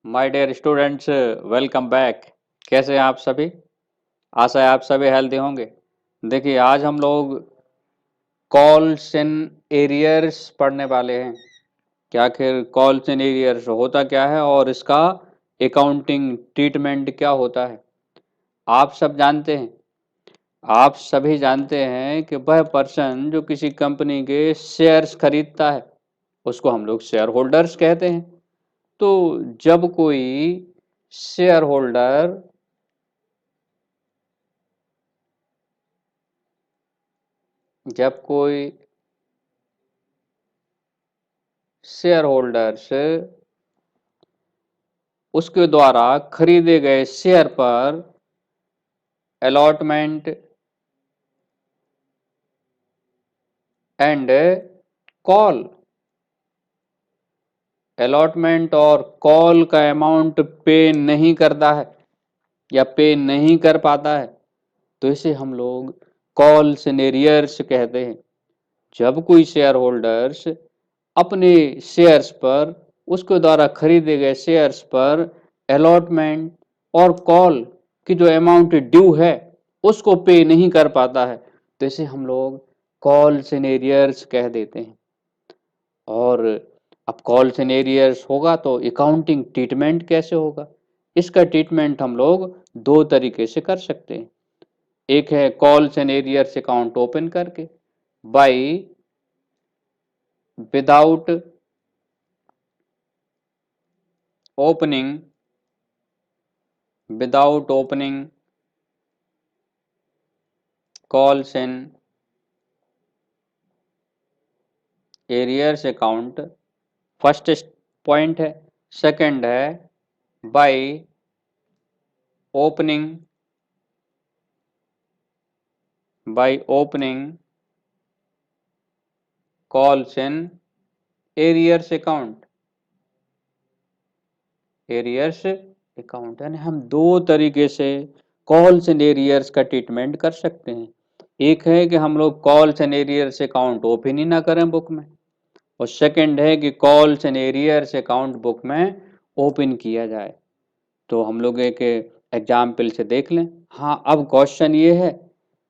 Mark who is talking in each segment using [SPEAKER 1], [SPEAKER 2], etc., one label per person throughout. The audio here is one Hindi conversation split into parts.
[SPEAKER 1] My dear students, welcome back. कैसे हैं आप सभी? आशा है आप सभी हेल्दी होंगे। देखिए, आज हम लोग कॉल्स इन एरियर्स पढ़ने वाले हैं कि आखिर कॉल्स इन एरियर्स होता क्या है और इसका अकाउंटिंग ट्रीटमेंट क्या होता है। आप सब जानते हैं, आप सभी जानते हैं कि वह पर्सन जो किसी कंपनी के शेयर्स खरीदता है उसको हम लोग शेयर होल्डर्स कहते हैं। तो जब कोई शेयर होल्डर जब कोई शेयर होल्डर्स उसके द्वारा खरीदे गए शेयर पर अलॉटमेंट एंड कॉल अलॉटमेंट और कॉल का अमाउंट पे नहीं करता है या पे नहीं कर पाता है तो इसे हम लोग कॉल्स इन एरियर्स कहते हैं। जब कोई शेयर होल्डर्स अपने शेयर्स पर उसके द्वारा खरीदे गए शेयर्स पर अलॉटमेंट और कॉल की जो अमाउंट ड्यू है उसको पे नहीं कर पाता है तो इसे हम लोग कॉल्स इन एरियर्स कह देते हैं। और अब कॉल्स इन एरियर्स होगा तो अकाउंटिंग ट्रीटमेंट कैसे होगा? इसका ट्रीटमेंट हम लोग दो तरीके से कर सकते हैं। एक है calls in arrears account open करके by without opening opening calls in arrears account। First point है। सेकंड है by opening calls in arrears account यानी हम दो तरीके से कॉल्स एंड एरियर्स का ट्रीटमेंट कर सकते हैं। एक है कि हम लोग calls and arrears account open ही ना करें बुक में, और सेकंड है कि calls and arrears account book में ओपन किया जाए। तो हम लोग एक एग्जाम्पल से देख लें। हाँ, अब क्वेश्चन ये है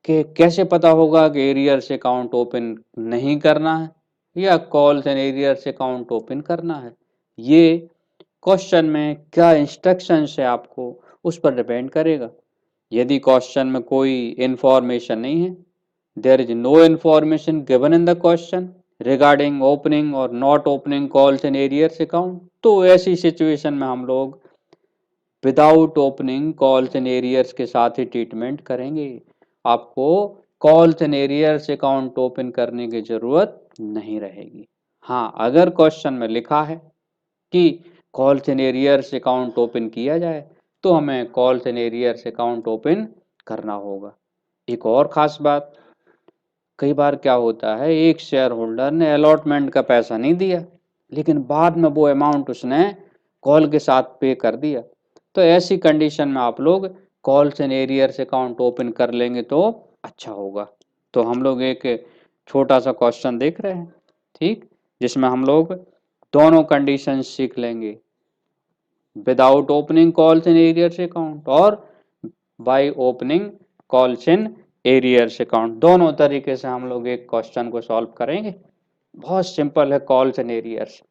[SPEAKER 1] कि कैसे पता होगा कि एरियर्स अकाउंट ओपन नहीं करना है या calls and arrears account open करना है। ये क्वेश्चन में क्या इंस्ट्रक्शंस है आपको उस पर डिपेंड करेगा। यदि क्वेश्चन में कोई इंफॉर्मेशन नहीं है, there is no information given in the question regarding opening और not opening calls and arrears account, तो ऐसी सिचुएशन में हम लोग without opening calls and arrears के साथ ही ट्रीटमेंट करेंगे। आपको calls and arrears account open करने की जरूरत नहीं रहेगी। हाँ, अगर क्वेश्चन में लिखा है कि calls and arrears account open किया जाए तो हमें calls and arrears account open करना होगा। एक और खास बात, कई बार क्या होता है, एक शेयर होल्डर ने अलॉटमेंट का पैसा नहीं दिया लेकिन बाद में वो अमाउंट उसने कॉल के साथ पे कर दिया। तो ऐसी कंडीशन में आप लोग calls and arrears account open कर लेंगे तो अच्छा होगा। तो हम लोग एक छोटा सा क्वेश्चन देख रहे हैं, ठीक, जिसमें हम लोग दोनों कंडीशन सीख लेंगे, without opening calls in arrears account और by opening calls in arrears account. दोनों तरीके से हम लोग एक क्वेश्चन को सॉल्व करेंगे। बहुत सिंपल है कॉल्स इन एरियर्स।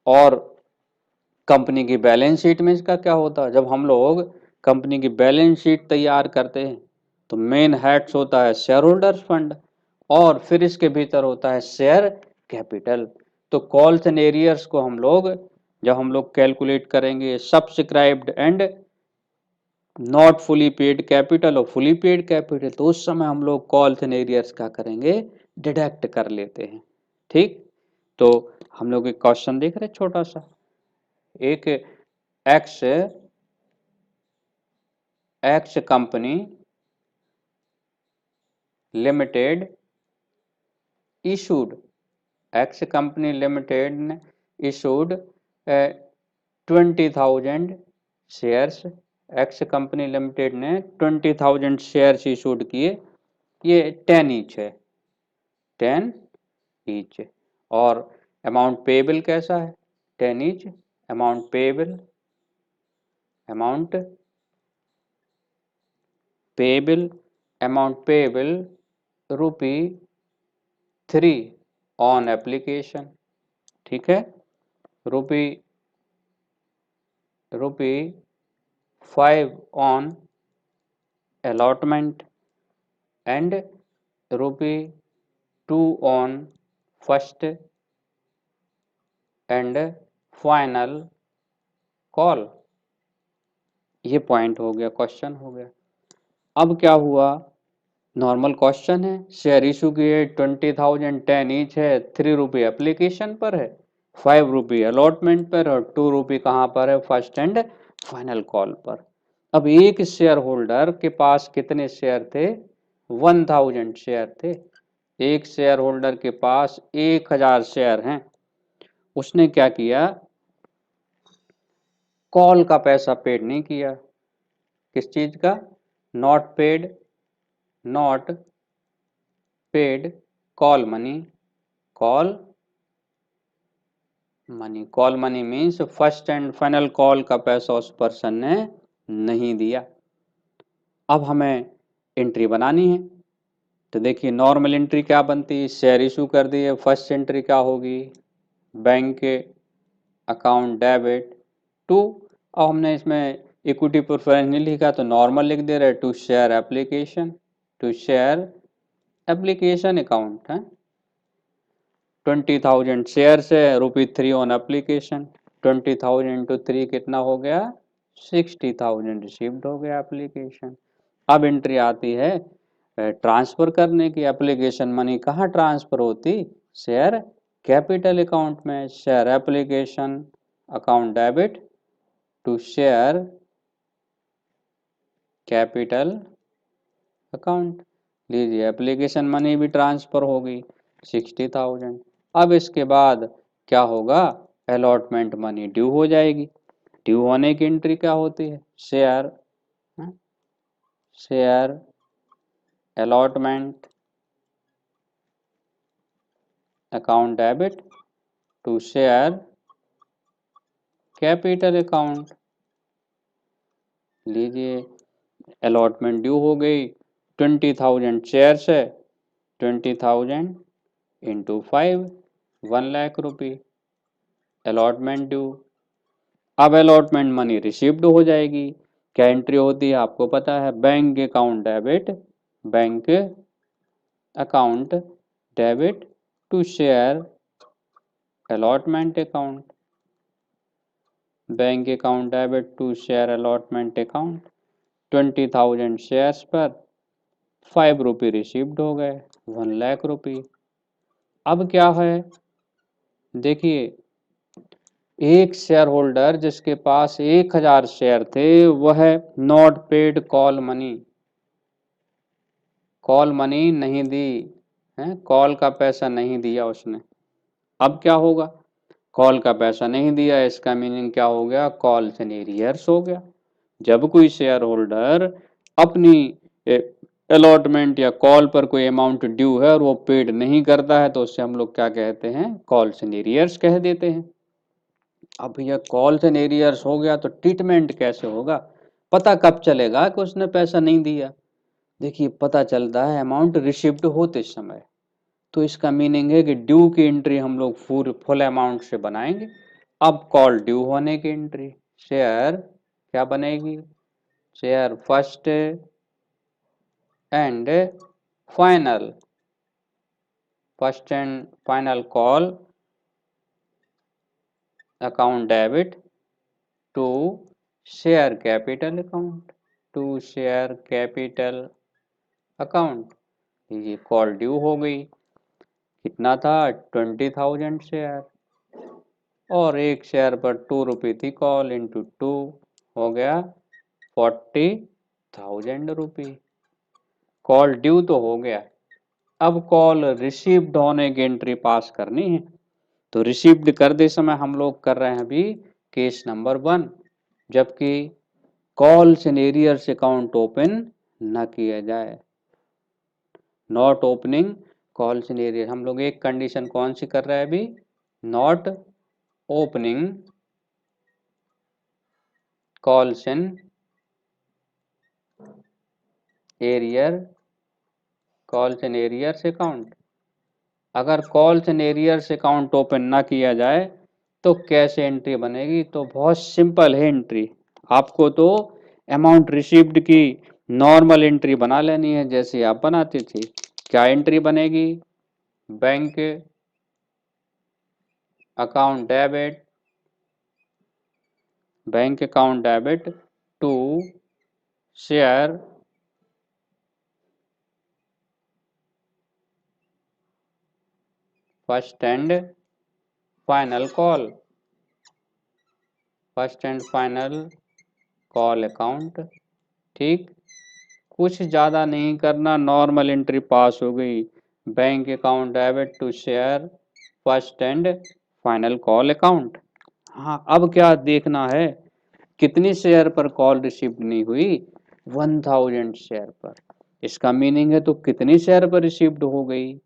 [SPEAKER 1] और कंपनी की बैलेंस शीट में इसका क्या होता है? जब हम लोग कंपनी की बैलेंस शीट तैयार करते हैं तो मेन हेड्स होता है शेयर होल्डर्स फंड और फिर इसके भीतर होता है शेयर कैपिटल। तो कॉल्स एंड एरियर्स को हम लोग जब हम लोग कैलकुलेट करेंगे subscribed and not fully paid capital और फुली पेड कैपिटल, तो उस समय हम लोग कॉल्स एंड एरियर्स क्या करेंगे, डिडक्ट कर लेते हैं। ठीक, तो हम लोग एक क्वेश्चन देख रहे हैं छोटा सा। एक X X company limited issued X company limited ने issued 20,000 shares. X company limited ने 20,000 शेयर्स इशूड किए। ये 10 ईच है, 10 ईच। और अमाउंट पेबल कैसा है, 10 each amount payable amount payable rupee 3 on application, ठीक है, rupee 5 on allotment and rupee 2 on first and final call। ये पॉइंट हो गया, क्वेश्चन हो गया। अब क्या हुआ, नॉर्मल क्वेश्चन है, शेयर इशू की है 20,000, 10 ईच है, 3 रुपये एप्लीकेशन पर है, 5 रुपये अलॉटमेंट पर और 2 रुपये कहाँ पर है, फर्स्ट एंड फाइनल कॉल पर। अब एक शेयर होल्डर के पास कितने शेयर थे, 1000 शेयर थे। एक शेयर होल्डर के पास 1000 शेयर हैं। उसने क्या किया, कॉल का पैसा पेड नहीं किया। किस चीज का, not paid call money. Call money means first and final call का पैसा उस पर्सन ने नहीं दिया। अब हमें एंट्री बनानी है, तो देखिए नॉर्मल एंट्री क्या बनती है, शेयर इशू कर दिए, फर्स्ट एंट्री क्या होगी, बैंक के अकाउंट डेबिट टू, अब हमने इसमें इक्विटी प्रेफरेंस नहीं लिखा तो नॉर्मल लिख दे रहे, टू शेयर एप्लीकेशन अकाउंट है। 20,000 शेयर्स है, ₹3 ऑन एप्लीकेशन, 20,000 इंटू 3 कितना हो गया, 60,000 रिसीव्ड हो गया एप्लीकेशन। अब एंट्री आती है ट्रांसफर करने की, एप्लीकेशन मनी कहाँ ट्रांसफर होती, शेयर कैपिटल अकाउंट में, share application account debit to share capital account. लीजिए एप्लीकेशन मनी भी ट्रांसफर होगी 60,000। अब इसके बाद क्या होगा, अलॉटमेंट मनी ड्यू हो जाएगी। ड्यू होने की एंट्री क्या होती है, share allotment account debit to share capital account. लीजिए अलॉटमेंट ड्यू हो गई, 20,000 शेयर्स है, 20,000 इंटू 5, 1,00,000 रुपये अलॉटमेंट ड्यू। अब अलॉटमेंट मनी रिसीव्ड हो जाएगी। क्या एंट्री होती है आपको पता है, bank account debit to share allotment account, bank account debit to share allotment account. 20,000 shares पर 5 रुपये रिसीव्ड हो गए, 1,00,000 रुपये। अब क्या है, देखिए एक शेयर होल्डर जिसके पास 1000 शेयर थे वह नॉट पेड कॉल मनी नहीं दी है, कॉल का पैसा नहीं दिया उसने। अब क्या होगा, कॉल का पैसा नहीं दिया, इसका मीनिंग क्या हो गया, कॉल्स इन एरियर्स हो गया। जब कोई शेयर होल्डर अपनी अलॉटमेंट या कॉल पर कोई अमाउंट ड्यू है और वो पेड नहीं करता है तो उससे हम लोग क्या कहते हैं, कॉल्स इन एरियर्स कह देते हैं। अब भैया कॉल्स एंड एरियर्स हो गया तो ट्रीटमेंट कैसे होगा, पता कब चलेगा कि उसने पैसा नहीं दिया, देखिए पता चलता है अमाउंट रिसिव्ड होते समय। तो इसका मीनिंग है कि ड्यू की एंट्री हम लोग फुल अमाउंट से बनाएंगे। अब कॉल ड्यू होने की एंट्री, शेयर क्या बनेगी, share first and final call account debit to share capital account. ये कॉल ड्यू हो गई, कितना था 20,000 शेयर और एक शेयर पर 2 रुपये थी, कॉल इंटू 2 हो गया 40,000 रुपये। कॉल ड्यू तो हो गया, अब कॉल रिसीव्ड होने की एंट्री पास करनी है। तो रिसीव्ड करते समय हम लोग कर रहे हैं अभी केस नंबर 1, जबकि calls in arrears account open न किया जाए, not opening calls in arrear. हम लोग एक कंडीशन कौन सी कर रहे हैं अभी, not opening calls in arrears account. अगर calls in arrears account open ना किया जाए तो कैसे एंट्री बनेगी? तो बहुत सिंपल है एंट्री। आपको तो अमाउंट रिसीव्ड की नॉर्मल एंट्री बना लेनी है जैसे आप बनाते थे। क्या एंट्री बनेगी? Bank account debit to share first and final call account. ठीक, कुछ ज़्यादा नहीं करना, नॉर्मल एंट्री पास हो गई। Bank account debit to share first and final call account. हाँ, अब क्या देखना है? कितनी शेयर पर कॉल रिसीव्ड नहीं हुई? 1000 शेयर पर। इसका मीनिंग है तो कितनी शेयर पर रिसीव्ड हो गई?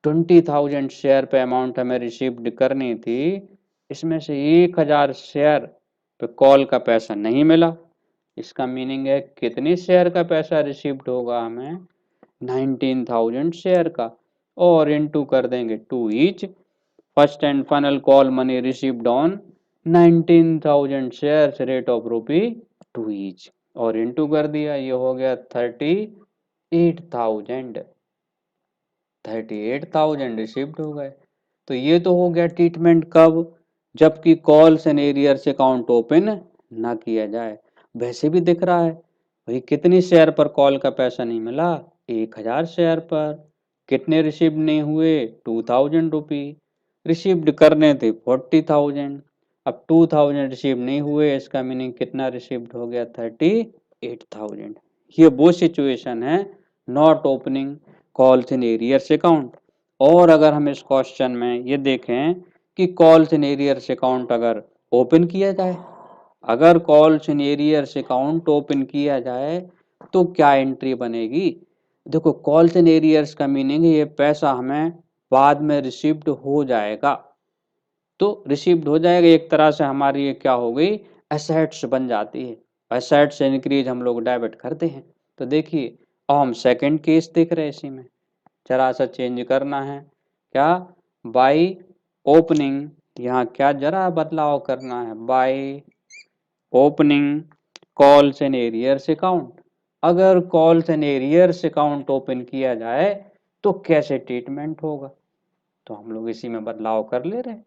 [SPEAKER 1] 20,000 शेयर पे अमाउंट हमें रिसीव्ड करनी थी, इसमें से 1000 शेयर पे कॉल का पैसा नहीं मिला। इसका मीनिंग है कितनी शेयर का पैसा रिसीव्ड होगा हमें? 19,000 शेयर का। और इनटू कर देंगे two each first and final call money received on 19,000 shares rate of rupee two each. और इनटू कर दिया, ये हो गया 38,000 रिसीव्ड हो गए। तो ये तो हो गया ट्रीटमेंट कब? जबकि calls and arrears account open ना किया जाए। वैसे भी दिख रहा है भाई, कितनी शेयर पर कॉल का पैसा नहीं मिला? 1000 शेयर पर। कितने रिसीव नहीं हुए? 2000 रुपी। रिसीव्ड करने थे 40,000। अब 2000 रिसीव नहीं हुए, इसका मीनिंग कितना रिसीव्ड हो गया? 38,000। ये वो सिचुएशन है not opening calls in arrears account. और अगर हम इस क्वेश्चन में ये देखें कि कॉल्स इन एरियर्स अकाउंट अगर ओपन किया जाए, अगर calls in arrears account open किया जाए तो क्या एंट्री बनेगी? देखो, कॉल्स इन एरियर्स का मीनिंग है ये पैसा हमें बाद में रिसीव्ड हो जाएगा। तो रिसीव्ड हो जाएगा, एक तरह से हमारी ये क्या हो गई? एसेट्स बन जाती है। एसेट से इंक्रीज हम लोग डेबिट करते हैं। तो देखिए, अब हम सेकंड केस देख रहे हैं, इसी में जरा सा चेंज करना है। क्या? बाई ओपनिंग, यहाँ क्या जरा बदलाव करना है, by opening calls and arrears account. अगर calls and arrears account open किया जाए तो कैसे ट्रीटमेंट होगा? तो हम लोग इसी में बदलाव कर ले रहे हैं।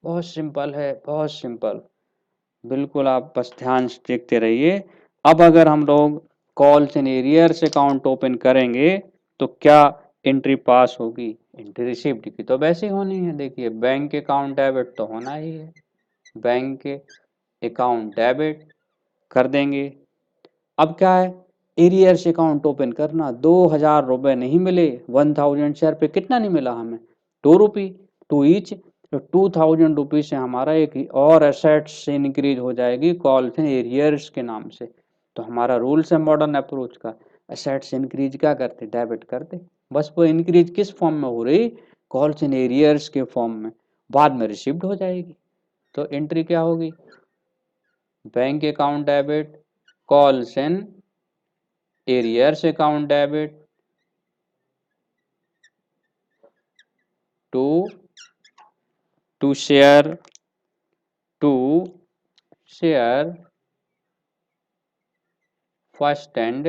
[SPEAKER 1] बहुत सिंपल है, बहुत सिंपल। बिल्कुल आप बस ध्यान से देखते रहिए। अब अगर हम लोग calls and arrears account open करेंगे तो क्या एंट्री पास होगी? एंट्री रिसीव्ड की तो वैसे ही होनी है। देखिए, बैंक अकाउंट डेबिट तो होना ही है। बैंक अकाउंट डेबिट कर देंगे। अब क्या है? एरियर्स अकाउंट ओपन करना। 2000 रुपए नहीं मिले, 1000 शेयर पे कितना नहीं मिला हमें? 2 रुपी टू ईच। तो 2000 रुपी से हमारा एक और एसेट्स से इंक्रीज हो जाएगी कॉल्स एंड एरियर्स के नाम से। तो हमारा रूल्स है मॉडर्न अप्रोच का, एसेट्स इंक्रीज क्या करते? डेबिट करते। बस वो इंक्रीज किस फॉर्म में हो रही? कॉल्स एंड एरियर्स के फॉर्म में, बाद में रिसीव्ड हो जाएगी। तो एंट्री क्या होगी? Bank account debit calls and arrears account debit to to share to share first and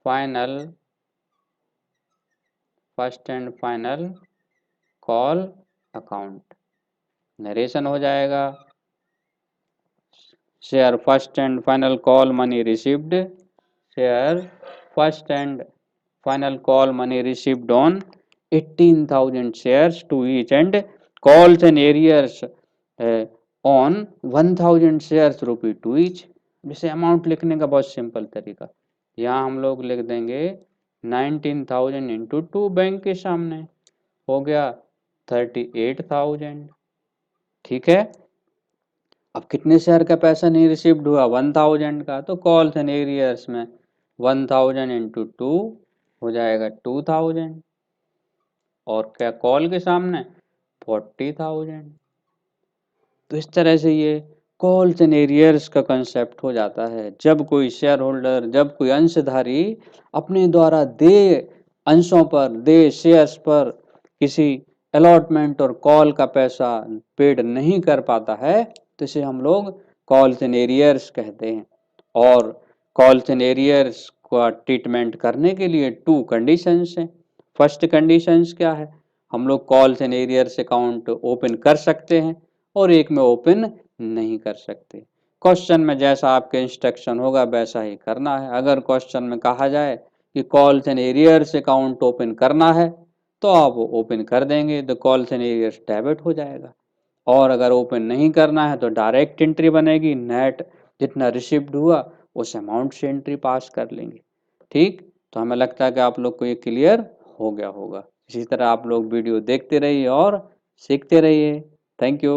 [SPEAKER 1] final call account. Narration हो जाएगा, share first and final call money received, share first and final call money received on 18,000 shares to each and calls and arrears on 1000 shares rupee to each। जैसे अमाउंट लिखने का बहुत सिंपल तरीका, यहाँ हम लोग लिख देंगे 19,000 इंटू टू, बैंक के सामने हो गया 38,000। ठीक है, अब कितने शेयर का पैसा नहीं रिसीव्ड हुआ? 1000 का। तो कॉल्स एंड एरियर्स में 1000 इंटू टू हो जाएगा 2000, और क्या कॉल के सामने 40,000। तो इस तरह से ये कॉल्स एंड एरियर्स का कंसेप्ट हो जाता है। जब कोई शेयर होल्डर, जब कोई अंशधारी अपने द्वारा देय अंशों पर, देय शेयर्स पर किसी अलॉटमेंट और कॉल का पैसा पेड नहीं कर पाता है, तो इसे हम लोग कॉल्स एंड एरियर्स कहते हैं। और कॉल्स एंड एरियर्स का ट्रीटमेंट करने के लिए 2 कंडीशंस हैं। फर्स्ट कंडीशंस क्या है? हम लोग calls and arrears account open कर सकते हैं और एक में ओपन नहीं कर सकते। क्वेश्चन में जैसा आपके इंस्ट्रक्शन होगा वैसा ही करना है। अगर क्वेश्चन में कहा जाए कि calls and arrears account open करना है, तो आप ओपन कर देंगे, तो कॉल्स एंड एरियर्स डेबिट हो जाएगा। और अगर ओपन नहीं करना है तो डायरेक्ट एंट्री बनेगी, नेट जितना रिसीव्ड हुआ उस अमाउंट से एंट्री पास कर लेंगे। ठीक, तो हमें लगता है कि आप लोग को ये क्लियर हो गया होगा। इसी तरह आप लोग वीडियो देखते रहिए और सीखते रहिए। Thank you.